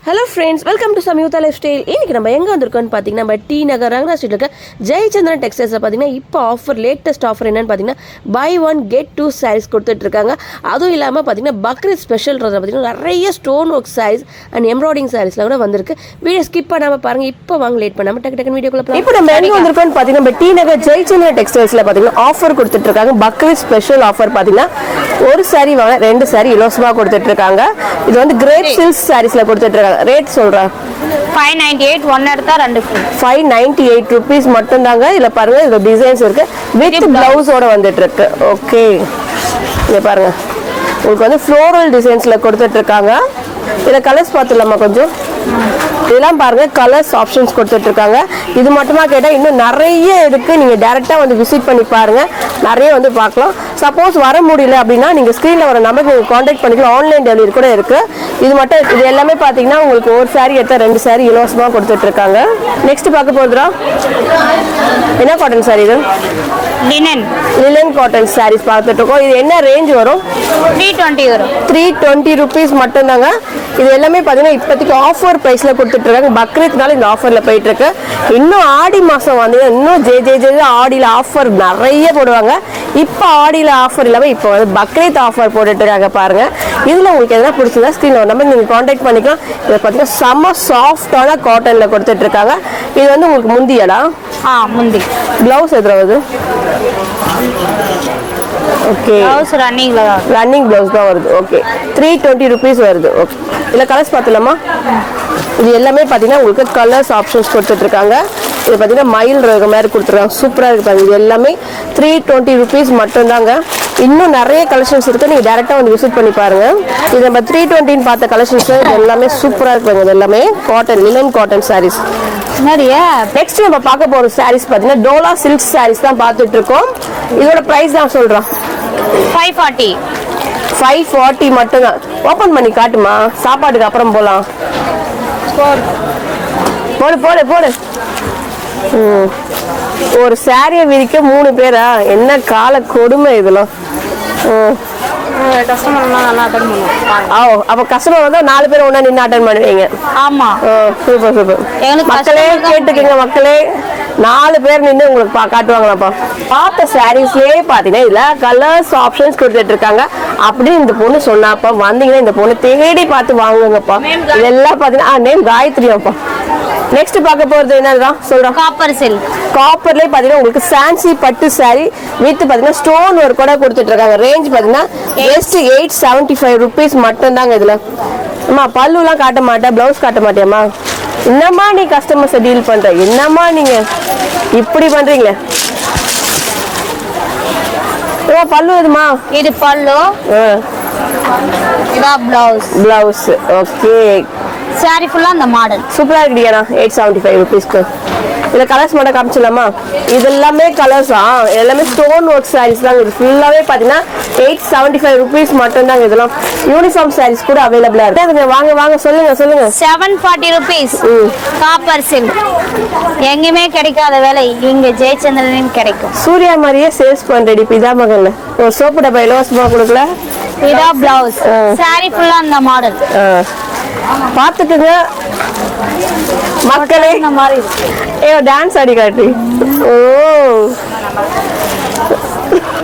Hello friends, welcome to Samyuktha Lifestyle. இன்னைக்கு நம்ம எங்க வந்திருக்கோம்னு பாத்தீங்கன்னா நம்ம டி நகர் ரங்கநாத் ஸ்ட்ரீட்ல இருக்க ஜெயச்சந்திரன் டெக்ஸ்டைல்ஸ்ல பாத்தீங்கன்னா இப்போ ஆஃபர் லேட்டஸ்ட் ஆஃபர் என்னன்னு பாத்தீங்கன்னா buy one get two sarees கொடுத்துட்டு இருக்காங்க. அதுவும் இல்லாம பாத்தீங்கன்னா பக்ரீத் ஸ்பெஷல் பாத்தீங்கன்னா நிறைய stone work sarees and embroidery sareesல கூட வந்திருக்கு. வீடியோ ஸ்கிப் பண்ணாம பாருங்க. இப்போ வாங்க லேட் பண்ணாம டக்கு டக்குன்னு வீடியோக்குள்ள போலாம். இப்போ நம்ம எங்க வந்திருக்கோம்னு பாத்தீங்கன்னா நம்ம டி நகர் ஜெயச்சந்திரன் டெக்ஸ்டைல்ஸ்ல பாத்தீங்கன்னா ஆஃபர் கொடுத்துட்டு இருக்காங்க. பக்ரீத் ஸ்பெஷல் ஆஃபர் பாத்தீங்கன்னா ஒரு saree வாங்க ரெண்டு saree இலவசமா கொடுத்துட்டு இருக்காங்க. இது வந்து கிரேட் சில்க் sareesல கொடுத்துட்டு இருக்காங்க. ரேட் சொல்றேன் 598 ஒன் எடுத்தா ரெண்டு 598 rupees மட்டும் தாங்க. இதுல பாருங்க இதுல டிசைன்ஸ் இருக்கு வித் பிளவுஸோட வந்துட்டு இருக்கு. ஓகே இங்க பாருங்க உங்களுக்கு வந்து ஃப்ளோரல் டிசைன்ஸ்ல கொடுத்துட்டு இருக்காங்க. இதுல கலர்ஸ் பார்த்துலாமா கொஞ்சம் இதெல்லாம் பாருங்க கலர்ஸ் ஆப்ஷன்ஸ் கொடுத்துட்டு இருக்காங்க. இது மட்டுமா கேட்டால் இன்னும் நிறைய இருக்கு. நீங்க டைரக்டா வந்து விசிட் பண்ணி பாருங்க. நிறைய வந்து பார்க்கலாம். சப்போஸ் வர முடியல அப்படின்னா நீங்க ஸ்கிரீன்ல வர நம்பருக்கு நீங்க கான்டாக்ட் பண்ணிக்கலாம். ஆன்லைன் டெலிவரி கூட இருக்கு. இது மட்டும் இது எல்லாமே பாத்தீங்கன்னா உங்களுக்கு ஒரு saree எடுத்தா ரெண்டு saree இலவசமா கொடுத்துட்டு இருக்காங்க. நெக்ஸ்ட் பார்க்க போறதுடா என்ன காட்டன் saree இது லினன் காட்டன் sarees பார்த்துட்டு இருக்கோம். இது என்ன ரேஞ்ச் வரும்? 320 வரும். 320 rupees மட்டும் தாங்க. இது எல்லாமே பாத்தீங்கன்னா இப்போதைக்கு ஆஃபர் பிரைஸ்ல கொடுத்துட்டு இருக்காங்க. பக்ரீத்னால இந்த ஆஃபர்ல போயிட்டு இருக்கு. இன்னும் ஆடி மாசம் வந்து இன்னும் ஜே ஆடியில ஆஃபர் நிறைய போடுவாங்க. இப்போ ஆடியில ஆஃபர் இல்லாம இப்போ வந்து பக்ரீத் ஆஃபர் போட்டுட்டு இருக்காங்க பாருங்க. இதுல உங்களுக்கு எதனா பிடிச்சதா ஸ்கிரீன்ல ஒரு நம்பர் நீங்க கான்டாக்ட் பண்ணிக்கலாம். இதை பாத்தீங்கன்னா செம்ம சாஃப்டான காட்டன்ல கொடுத்துட்டு இருக்காங்க. இது வந்து உங்களுக்கு முந்தியடா முந்தி பிளவுஸ் எதுறது? ஓகே ரன்னிங் பிளவுஸ் தான் வருது. ஓகே 320 rupees வருது. ஓகே இதுல கலர்ஸ் பார்த்துலாமா? இது எல்லாமே பாத்தீங்கன்னா உங்களுக்கு கலர்ஸ் ஆப்ஷன்ஸ் கொடுத்துட்டு இருக்காங்க. இது பாத்தீங்கன்னா மயில் ரக மாதிரி கொடுத்துருக்காங்க. சூப்பரா இருக்கு பாருங்க. இது எல்லாமே 320 rupees மட்டும் தாங்க. இன்னும் நிறைய கலெக்ஷன்ஸ் இருக்கு. நீங்க டைரக்டா வந்து விசிட் பண்ணி பாருங்க. இது நம்ம 320 பார்த்த கலெக்ஷன்ஸ் எல்லாமே சூப்பரா இருக்கு. இது எல்லாமே cotton linen cotton sarees. Next நம்ம பார்க்க போற sarees பாத்தீங்கன்னா டோலா சில்க் sarees தான் பார்த்துட்டு இருக்கோம். இதோட பிரைஸ் தான் சொல்றோம் 540 மட்டும் தான். ஓபன் பண்ணி காட்டுமா? சாப்பாட்டுக்கு அப்புறம் போலாம். போடு போடு போடு. ஒரு சாரியை விரிக்க 3 பேரா? என்ன கால கொடுமை இதெல்லாம். அப்ப கஸ்டமர் வந்து 4 பேர் ஒண்ணா நின்று அட்டெண்ட் பண்ணுவீங்க. ஆமா சூப்பர் சூப்பர். மக்களே கேட்டுக்கங்க மக்களே, 4 பேர் நின்று உங்களுக்கு காட்டுவாங்களாப்பா. பார்த்த சாரீஸ்லயே பாத்தீங்கன்னா இதுல கலர்ஸ் ஆப்ஷன்ஸ் கொடுத்துட்டு இருக்காங்க. அப்படின்னு இந்த பொண்ணு சொன்னாப்பா வந்தீங்கன்னா இந்த பொண்ணு தேடி பார்த்து வாங்குங்கப்பா. இதெல்லாம் பாத்தீங்கன்னா நேம் காயத்ரியாப்பா. நெக்ஸ்ட் பார்க்க போறது என்னதான் சொல்றோம்? Copper silk. காப்பர்லயே பாத்தீங்கன்னா உங்களுக்கு ஃபேன்சி பட்டு saree வித் பாத்தீங்கன்னா ஸ்டோன் ஒர்க் கூட கொடுத்துட்டு இருக்காங்க. ரேஞ்ச் பாத்தீங்கன்னா ஜஸ்ட் 875 rupees மட்டும் தாங்க. இதுல அம்மா பல்லு எல்லாம் காட்ட மாட்டேன், பிளவுஸ் காட்ட மாட்டேம்மா. என்னம்மா நீ கஸ்டமர்ஸ் டீல் பண்ற? என்னம்மா நீங்க இப்படி பண்றீங்களே? பல்லு எதுமா? இது பல்லு, இதா பிளவுஸ். Blouse okay. சாரி ஃபுல்லா அந்த மாடல் சூப்பரா இருக்குடியா. 875 rupeesக்கு. இதுல கலர்ஸ் மட்டும் காமிச்சலாமா? இது எல்லாமே கலர்ஸ் எல்லாமே ஸ்டோன் ஒர்க் sarees தான். இது ஃபுல்லாவே பாத்தீங்கன்னா 875 rupees மட்டும் தாங்க. இதெல்லாம் யூனிஃபார்ம் sarees கூட அவைலபிளா இருக்கு. வாங்க வாங்க சொல்லுங்க சொல்லுங்க. 740 rupees காப்பர் சில்க். எங்கேயுமே கிடைக்காத வேலை இங்க ஜெயச்சந்திரனின் கிடைக்கும். சூர்யா மாதிரியே சேல்ஸ் பண்றடி பிதா மகன்ல. ஒரு சோப்பு டப்பா இலவசமா கொடுக்கல. இதா பிளவுஸ். சாரி ஃபுல்லா அந்த மாடல் பாத்துக்குங்க மக்களே. இந்த மாதிரி டான்ஸ் ஆடி காட்டு. ஓ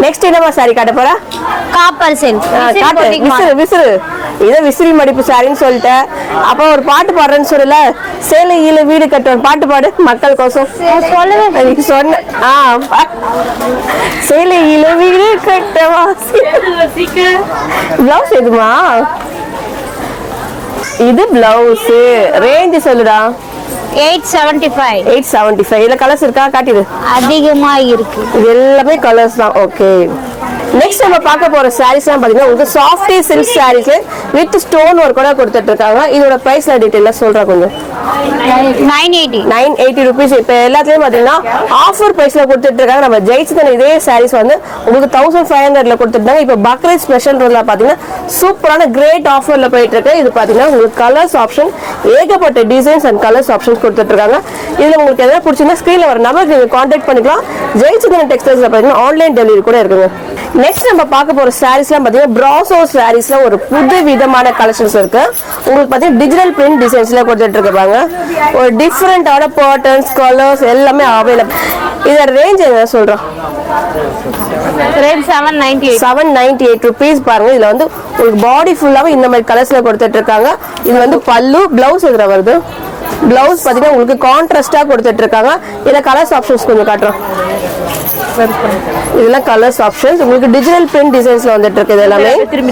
நெக்ஸ்ட் என்னமா சாரி காட்ட போறா? Copper silk. விசிறு விசிறு. இதை விசிறி மடிப்பு சாரின்னு சொல்லிட்டேன். அப்ப ஒரு பாட்டு பாடுறேன்னு சொல்லல, சேலையில வீடு கட்டுவோம் பாட்டு பாடு மக்கள் கோசம். சொன்ன சேலையில வீடு கட்டவா. பிளவுஸ் எதுமா? இது பிளவுஸ். ரேஞ்ச் சொல்லுடா. 875. இதுல கலர்ஸ் இருக்கா? காட்டிடு. அதிகமா இருக்கு. இது எல்லாமே கலர்ஸ் தான். ஓகே நெக்ஸ்ட் நம்ம பார்க்க போற sarees எல்லாம் பாத்தீங்கன்னா உங்களுக்கு softy silk sarees with stone work கூட கொடுத்துட்டு இருக்காங்க. இதோட பிரைஸ்ல டீடைலா சொல்றேன் கொஞ்சம். 980 rupees. இப்ப எல்லாத்துலயும் பாத்தீங்கன்னா ஆஃபர் பிரைஸ்ல கொடுத்துட்டு இருக்காங்க. நம்ம ஜெயிச்சதன் இதே sarees வந்து உங்களுக்கு 1500ல கொடுத்துட்டாங்க. இப்ப பக்ரீத் ஸ்பெஷல் பாத்தீங்கன்னா சூப்பரான கிரேட் ஆஃபர்ல போயிட்டு இருக்கு. இது பாத்தீங்கன்னா உங்களுக்கு கலர்ஸ் ஆப்ஷன் ஏகப்பட்ட டிசைன்ஸ் அண்ட் கலர்ஸ் ஆப்ஷன்ஸ் கொடுத்துட்டு இருக்காங்க. இதுல உங்களுக்கு எதாவது பிடிச்சிருந்தா ஸ்கிரீன்ல வர நம்பருக்கு நீங்க கான்டாக்ட் பண்ணிக்கலாம். ஜெயச்சந்திரன் டெக்ஸ்டைல்ஸ்ல பாத்தீங்கன்னா ஆன்லைன் டெலிவரி கூட இருக்குங்க. நெக்ஸ்ட் நம்ம பார்க்க போற சாரீஸ்லாம் பாத்தீங்கன்னா பிராசோ சாரீஸ்ல ஒரு புது விதமான கலெக்ஷன்ஸ் இருக்கு. உங்களுக்கு பாத்தீங்கன்னா டிஜிட்டல் பிரிண்ட் டிசைன்ஸ்ல கொடுத்துட்டு இருக்காங்க. ஒரு டிஃபரெண்டான பேட்டர்ன்ஸ் கலர்ஸ் எல்லாமே அவைலபிள். இதோட ரேஞ்ச் என்ன சொல்றோம்? ரேட் 798 rupees பாருங்க. இதுல வந்து உங்களுக்கு பாடி ஃபுல்லாவே இந்த மாதிரி கலர்ஸ்ல கொடுத்துட்டு இருக்காங்க. இது வந்து பல்லு, பிளவுஸ் இதுல வருது. பிளவுஸ் பாத்தீங்கன்னா உங்களுக்கு கான்ட்ராஸ்டா கொடுத்துட்டு இருக்காங்க. இதுல கலர்ஸ் ஆப்ஷன்ஸ் கொஞ்சம் காட்டுறோம். இதெல்லாம் கலர்ஸ் ஆப்ஷன்ஸ் உங்களுக்கு டிஜிட்டல் பிரிண்ட் டிசைன்ஸ்ல வந்துட்டு இருக்கு.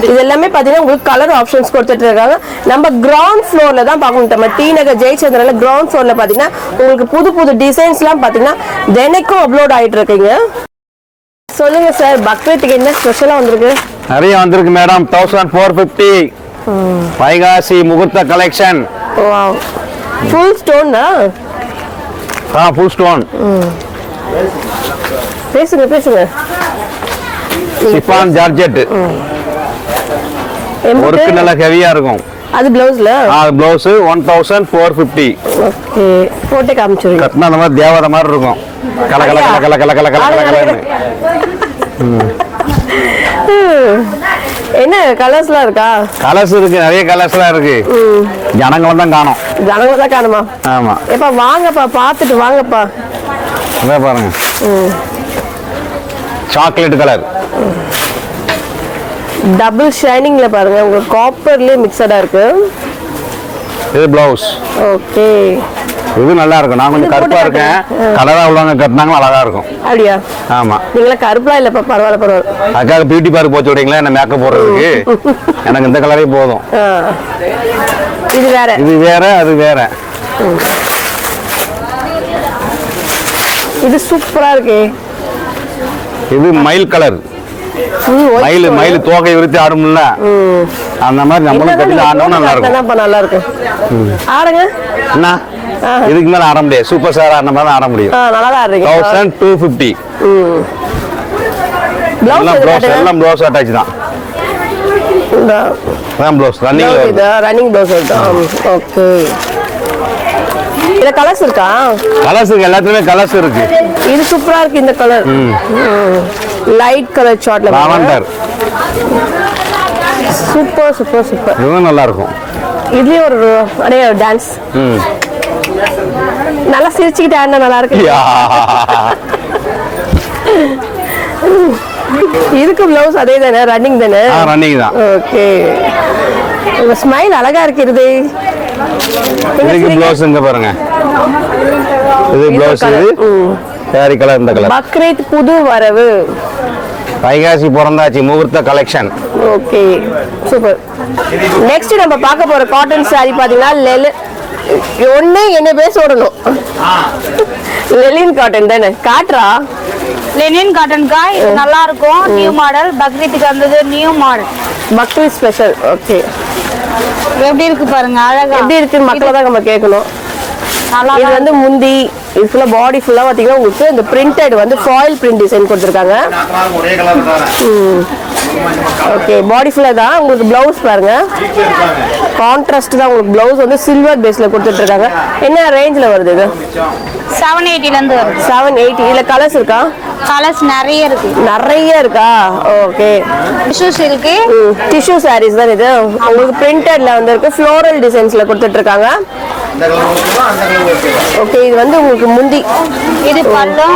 இது எல்லாமே பாத்தீங்கன்னா உங்களுக்கு கலர் ஆப்ஷன்ஸ் கொடுத்துட்டு இருக்காங்க. நம்ம கிரவுண்ட் ஃப்ளோர்ல தான் பார்க்கணும். நம்ம டி நகர் ஜெயச்சந்திரன்ல கிரவுண்ட் ஃப்ளோர்ல பாத்தீங்கன்னா உங்களுக்கு புது புது டிசைன்ஸ் எல்லாம் பாத்தீங்கன்னா தினைக்கும் அப்லோட் ஆயிட்டு இருக்குங்க. சொல்லுங்க சார், பக்ரீத்துக்கு என்ன ஸ்பெஷலா வந்திருக்கு? நிறைய வந்திருக்கு மேடம். 1450 வைகாசி முகூர்த்த கலெக்ஷன். வாவ், ஃபுல் ஸ்டோன்னா? Full stone. பேசுங்க பேசுங்க. சிஃபான் ஜார்ஜெட் ஒர்க் நல்லா ஹெவியா இருக்கும். அது பிளவுஸ்ல? அது பிளவுஸ் 1450. ஓகே, போட்டே காமிச்சிருங்க. கட்டினா அந்த மாதிரி தேவதை மாதிரி இருக்கும். கல கல கல கல கல கல கல கல கல. என்ன கலர்ஸ்லாம் இருக்கா? கலர்ஸ் இருக்கு, நிறைய கலர்ஸ்லாம் இருக்கு. ஜனங்களை தான் காணோம். ஜனங்களை தான் காணுமா? ஆமா. எப்பா வாங்கப்பா, பார்த்துட்டு வாங்கப்பா. அதான் பாருங்க, சாக்லேட் கலர் டபுள் ஷைனிங்ல பாருங்க. உங்களுக்கு காப்பர்லயே மிக்ஸடா இருக்கு. இது பிளவுஸ். ஓகே, இது நல்லா இருக்கும். நான் கொஞ்சம் கருப்பா இருக்கேன், கலரா உள்ளவங்க கட்டினாங்க அழகா இருக்கும். அப்படியா? ஆமா. நீங்களா கருப்புலாம் இல்லப்பா, பரவாயில்ல பரவாயில்ல. அதுக்காக பியூட்டி பார்க் போச்சு விடுங்களா என்ன மேக்கப் போடுறதுக்கு? எனக்கு இந்த கலரே போதும். இது வேற, இது வேற, அது வேற. இது சூப்பரா இருக்கு. இது மயில் கலர். மயில் தோகை விரித்து ஆடும்ல, அந்த மாதிரி நம்மளும் கட்டி ஆடணும். நல்லா இருக்கும். நல்லா இருக்கும். ஆடுங்க. என்ன இதுக்கு மேல ஆட முடியாது. சூப்பர் ஸ்டார் ஆடின மாதிரி ஆட முடியும். நல்லா தான் ஆடுறீங்க. 1250. எல்லாம் ப்ளவுஸ் அட்டாச் தான். Blouse running blouse. ஓகே, இதுல கலர்ஸ் இருக்கா? கலர்ஸ் இருக்கு, எல்லாத்துலயுமே கலர்ஸ் இருக்கு. இது சூப்பரா இருக்கு. இந்த கலர் லைட் கலர் ஷார்ட்ல லாவெண்டர். Super super super. இதுவும் நல்லா இருக்கும். இதுலயும் ஒரு அடே டான்ஸ். நல்லா சிரிச்சுக்கிட்டு ஆடினா நல்லா இருக்கு. இதுக்கு பிளவுஸ் அதே தானே? ரன்னிங் தானே? ரன்னிங் தான். ஓகே, உங்க ஸ்மைல் அழகா இருக்கிறது. இதுக்கு பிளவுஸ் இங்க பாருங்க. இது பிளவுஸ். இது சாரி கலர். இந்த கலர் பக்ரீத் புது வரவு. வைகாசி பிறந்தாச்சு முகூர்த்த கலெக்ஷன். Okay, super. நெக்ஸ்ட் நம்ம பார்க்க போற காட்டன் சாரி பாத்தீங்கன்னா ஒண்ணு என்ன பேச விடணும். லெலின் காட்டன் தானே? காட்டுறா. லெனின் காட்டன் காய் நல்லா இருக்கும். நியூ மாடல், பக்ரீத்துக்கு வந்தது new model. Bakrid special. Okay, எப்படி இருக்கு பாருங்க, அழகா எப்படி இருக்கு மக்களை தான் நம்ம கேட்கணும். இது வந்து முந்தி, இது ஃபுல்லா பாடி ஃபுல்லா பாத்தீங்கன்னா உங்களுக்கு இந்த பிரிண்டட் வந்து ஃபாயில் பிரிண்ட் டிசைன் கொடுத்துருக்காங்க. ஓகே, பாடி ஃபுல்லா தான். உங்களுக்கு பிளவுஸ் பாருங்க, கான்ட்ராஸ்ட் தான். உங்களுக்கு பிளவுஸ் வந்து சில்வர் பேஸ்ல கொடுத்துட்டு இருக்காங்க. என்ன ரேஞ்ச்ல வருது இது? 780 ல இருந்து வருது. 780. இதுல கலர்ஸ் இருக்கா? கலர்ஸ் நிறைய இருக்கு. நிறைய இருக்கா? ஓகே, டிஷ்யூஸ் இருக்கு. டிஷ்யூ சாரீஸ் தான் இது. உங்களுக்கு பிரிண்டட்ல வந்து இருக்கு, ஃப்ளோரல் டிசைன்ஸ்ல கொடுத்துட்டு இருக்காங்க. ஓகே, இது வந்து உங்களுக்கு முந்தி. இது பல்லு.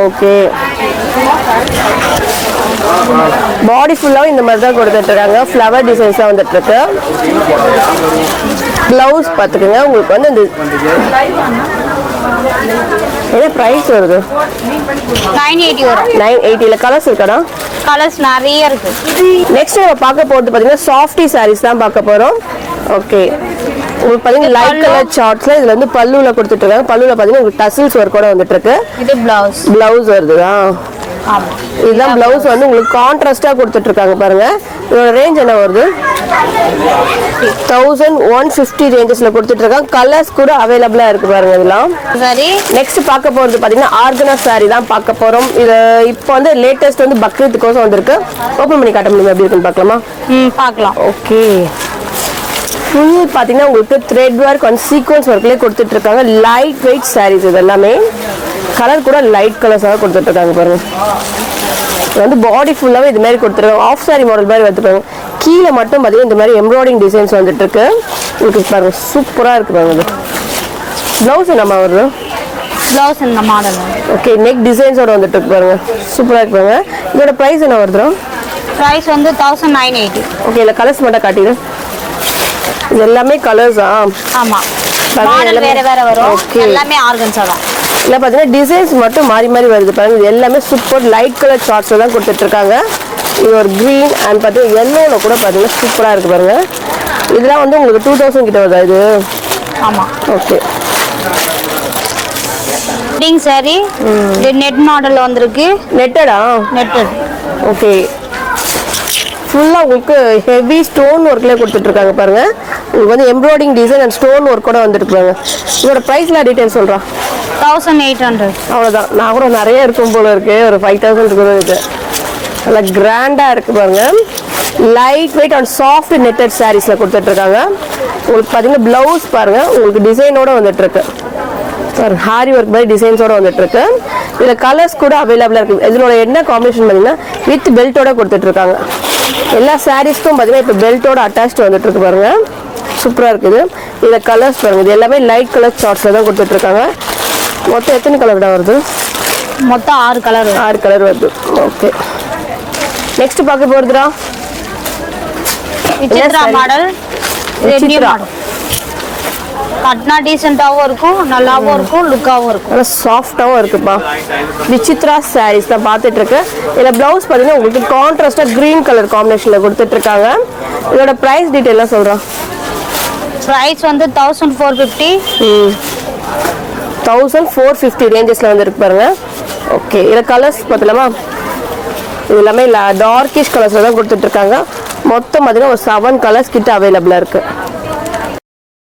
ஓகே, பாடி ஃபுல்லா இந்த மாதிரி தான் கொடுத்துட்டு இருக்காங்க. ஃப்ளவர் டிசைன்ஸ் தான் வந்துட்டு இருக்கு. பிளவுஸ் பாத்துக்கோங்க. உங்களுக்கு வந்து இந்த என்ன பிரைஸ் வருது? 980 வரும். 980. கலர்ஸ் இருக்காடா? கலர்ஸ் நிறைய இருக்கு. நெக்ஸ்ட் நம்ம பார்க்க போறது பாத்தீங்கன்னா சாஃப்டி சாரீஸ் தான் பார்க்க போறோம். ஓகே, உங்களுக்கு பாத்தீங்கன்னா லைட் கலர் சார்ட்ஸ்ல இதுல வந்து பல்லுல கொடுத்துட்டு இருக்காங்க. பல்லுல பாத்தீங்கன்னா உங்களுக்கு டசில்ஸ் ஒர்க் கூட வந்துட்டு இருக்கு. இது பிளவுஸ். பிளவுஸ் வருதுதா? ஆமா, இதுதான் பிளவுஸ் வந்து உங்களுக்கு கான்ட்ராஸ்டா கொடுத்துட்டு இருக்காங்க பாருங்க. இதோட ரேஞ்ச் என்ன வருது? 1150 ரேஞ்சஸ்ல கொடுத்துட்டு இருக்காங்க. கலர்ஸ் கூட அவைலபிளா இருக்கு பாருங்க. இதெல்லாம் சரி. நெக்ஸ்ட் பார்க்க போறது பாத்தீங்கன்னா ஆர்கனா சாரி தான் பார்க்க போறோம். இது இப்போ வந்து லேட்டஸ்ட் வந்து பக்ரீத்துக்கோசம் வந்திருக்கு. ஓபன் பண்ணி காட்ட முடியுமா எப்படி இருக்குன்னு பார்க்கலாமா? பார்க்கலாம். ஓகே, ஃபுல் பார்த்தீங்கன்னா உங்களுக்கு த்ரெட் ஒர்க் அண்ட் சீக்வன்ஸ் ஒர்க்லேயே கொடுத்துட்டு இருக்காங்க. லைட் வெயிட் சாரீஸ் இது எல்லாமே. கலர் கூட லைட் கலர்ஸாக கொடுத்துட்டு இருக்காங்க பாருங்க. இது வந்து பாடி ஃபுல்லாகவே இது மாதிரி கொடுத்துருக்காங்க. ஆஃப் சாரி மாடல் மாதிரி வந்துருக்காங்க. கீழே மட்டும் பார்த்தீங்கன்னா இந்த மாதிரி எம்ப்ராய்டிங் டிசைன்ஸ் வந்துட்டு இருக்கு. உங்களுக்கு பாருங்க சூப்பராக இருக்கு பாருங்க. இது ப்ளவுஸ் நம்ம வருது. ப்ளவுஸ் இந்த மாடல். ஓகே, நெக் டிசைன்ஸோட வந்துட்டு இருக்கு பாருங்க. சூப்பராக இருக்கு பாருங்க. இதோட ப்ரைஸ் என்ன வருது? ப்ரைஸ் வந்து 1980. ஓகே, இல்லை கலர்ஸ் மட்டும் காட்டிடு. இது எல்லாமே கலர்ஸா? ஆமாம், மாடல் வேற வேற வரும். எல்லாமே ஆர்கன்ஸா தான். இல்லை பார்த்தீங்கன்னா டிசைன்ஸ் மட்டும் மாறி மாறி வருது பாருங்க. இது எல்லாமே சூப்பர் லைட் கலர் சார்ட்ஸில் தான் கொடுத்துட்ருக்காங்க. இது ஒரு க்ரீன் அண்ட் பார்த்தீங்கன்னா எல்லோவில் கூட பார்த்தீங்கன்னா சூப்பராக இருக்குது பாருங்க. இதெல்லாம் வந்து உங்களுக்கு 2000 கிட்ட வருதா இது? ஆமாம். ஓகே, டிங் சாரி இது நெட் மாடல் வந்திருக்கு. நெட்டடா? நெட்டட். ஓகே, ஃபுல்லாக உங்களுக்கு ஹெவி ஸ்டோன் ஒர்க்லேயே கொடுத்துட்ருக்காங்க பாருங்க. உங்களுக்கு வந்து embroidery design and stone work கூட வந்துருக்கு பாருங்க. இதோட ப்ரைஸ்லாம் டீட்டெயில் சொல்கிறான். 1800. அவ்வளோதான். நான் கூட நிறைய இருக்கும் போல இருக்கு. ஒரு 5000 கூட இருக்கு. நல்லா கிராண்டாக இருக்குது பாருங்க. Light weight and soft netted சாரீஸில் கொடுத்துட்ருக்காங்க. உங்களுக்கு பார்த்தீங்கன்னா ப்ளவுஸ் பாருங்கள் உங்களுக்கு டிசைனோட வந்துட்டுருக்கு. சார் ஹாரி ஒர்க் மாதிரி டிசைன்ஸோடு வந்துட்டுருக்கு. இதில் கலர்ஸ் கூட அவைலபிளாக இருக்குது. இதனோட என்ன காம்பினேஷன் பார்த்தீங்கன்னா வித் பெல்ட்டோட கொடுத்துட்ருக்காங்க. எல்லா சாரீஸ்க்கும் பார்த்தீங்கன்னா இப்போ பெல்ட்டோட அட்டாச்டு வந்துட்டுருக்கு பாருங்கள். சூப்பராக இருக்குது. இதில் கலர்ஸ் பாருங்கள். இது எல்லாமே லைட் கலர் சார்ட்ஸில் தான் கொடுத்துட்ருக்காங்க. மொத்தம் எத்தனை கலர் தான் வருது? மொத்தம் 6 கலர். 6 கலர் வருது. ஓகே, நெக்ஸ்ட் பார்க்க போகிறதுடா விசித்ரா மாடல். விசித்ரா கட்னா டீசெண்டாகவும் இருக்கும், நல்லாவும் இருக்கும், லுக்காகவும் இருக்கும். நல்லா சாஃப்டாகவும் இருக்குப்பா. விசித்ரா சாரீஸ் தான் பார்த்துட்டு இருக்கு. இதில் ப்ளவுஸ் பார்த்தீங்கன்னா உங்களுக்கு கான்ட்ராஸ்டாக க்ரீன் கலர் காம்பினேஷனில் கொடுத்துட்ருக்காங்க. இதோட ப்ரைஸ் டீட்டெயிலாக சொல்கிறோம். ப்ரைஸ் வந்து 1450. 1450 ரேஞ்சஸில் வந்து இருக்கு பாருங்க. ஓகே, இதில் கலர்ஸ் பார்த்தலாமா? இது எல்லாமே டார்க்கிஷ் கலர்ஸில் தான் கொடுத்துட்ருக்காங்க. மொத்தம் பார்த்தீங்கன்னா ஒரு 7 கலர்ஸ் கிட்ட அவைலபிளாக இருக்குது.